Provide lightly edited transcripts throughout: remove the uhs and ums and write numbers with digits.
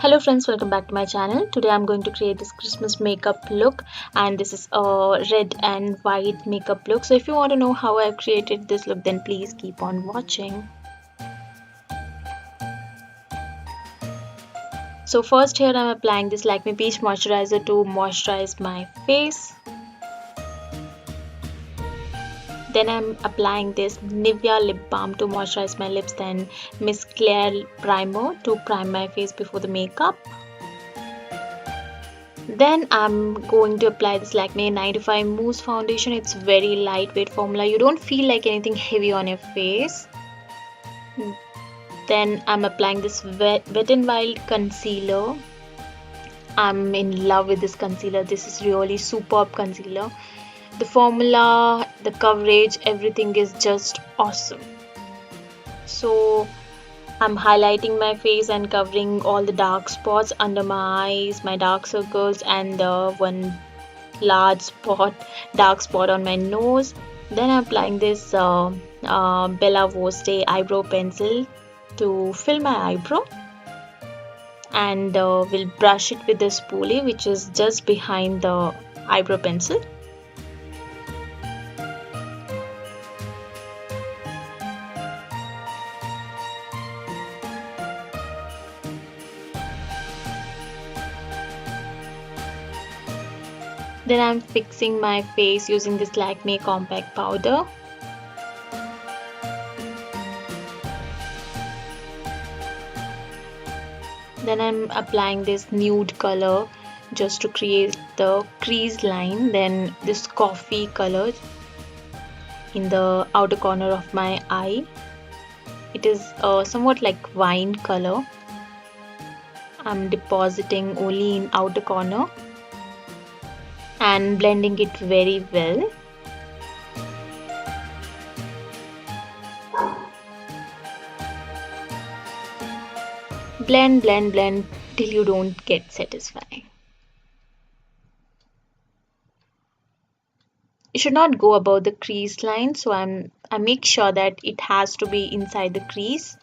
Hello friends, welcome back to my channel. Today I'm going to create this Christmas makeup look, and this is a red and white makeup look. So if you want to know how I've created this look, then please keep on watching. So first here I'm applying this Lakme Peach Moisturizer to moisturize my face. Then I'm applying this Nivea lip balm to moisturize my lips. Then Miss Claire primer to prime my face before the makeup. Then I'm going to apply this Lakme 95 Mousse Foundation. It's very lightweight formula. You don't feel like anything heavy on your face. Then I'm applying this Wet n Wild concealer. I'm in love with this concealer. This is really superb concealer. The formula, the coverage, everything is just awesome. So I'm highlighting my face and covering all the dark spots under my eyes, my dark circles, and the one large dark spot on my nose. Then I'm applying this BellaVoste eyebrow pencil to fill my eyebrow, and we'll brush it with the spoolie, which is just behind the eyebrow pencil. Then I'm fixing my face using this Lakme compact powder. Then I'm applying this nude color just to create the crease line. Then this coffee color in the outer corner of my eye. It is somewhat like wine color. I'm depositing only in outer corner and blending it very well. Blend till you don't get satisfying. You should not go above the crease line, so I make sure that it has to be inside the crease.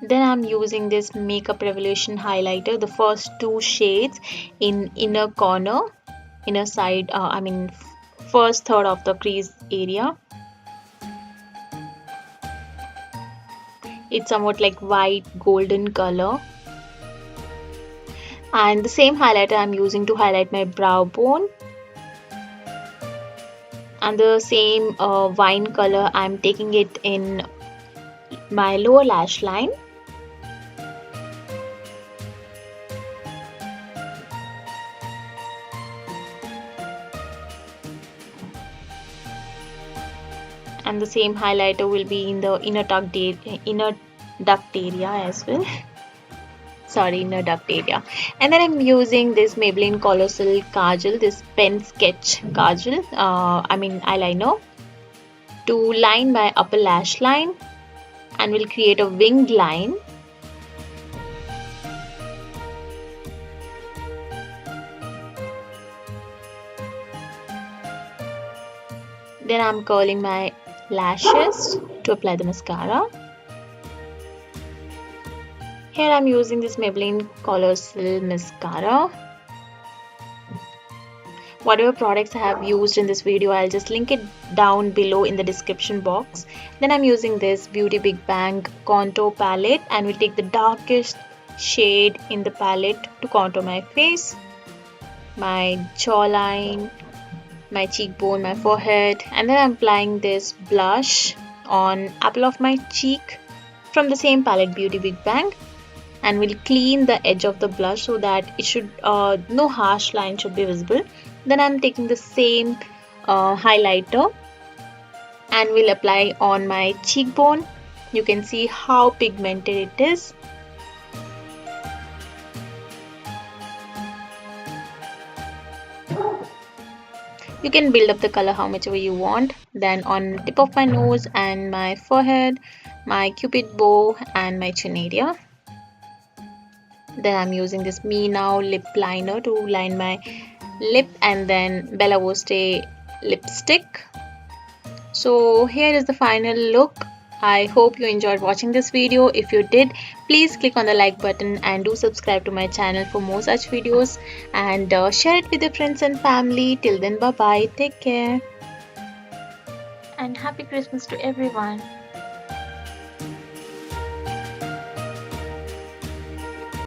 Then I'm using this Makeup Revolution highlighter, the first two shades in inner corner, inner side, first third of the crease area. It's somewhat like white golden color. And the same highlighter I'm using to highlight my brow bone. And the same wine color I'm taking it in my lower lash line. And the same highlighter will be in the inner duct area as well. Sorry, inner duct area. And then I'm using this Maybelline Colossal Kajal, this pen sketch kajal, eyeliner, to line my upper lash line, and will create a winged line. Then I'm curling my lashes to apply the mascara. Here I'm using this Maybelline Colossal Mascara. Whatever products I have used in this video, I'll just link it down below in the description box. Then I'm using this Beautybigbang Contour Palette, and will take the darkest shade in the palette to contour my face, my jawline, my cheekbone, my forehead. And then I'm applying this blush on apple of my cheek from the same palette, Beautybigbang, and will clean the edge of the blush so that it should no harsh line should be visible. Then I'm taking the same highlighter and will apply on my cheekbone. You can see how pigmented it is. You can build up the color how much ever you want. Then on tip of my nose and my forehead, my cupid bow, and my chin area. Then I'm using this Me Now lip liner to line my lip, and then BellaVoste lipstick. So here is the final look. I hope you enjoyed watching this video. If you did, please click on the like button and do subscribe to my channel for more such videos, and share it with your friends and family. Till then, bye bye. Take care. And happy Christmas to everyone.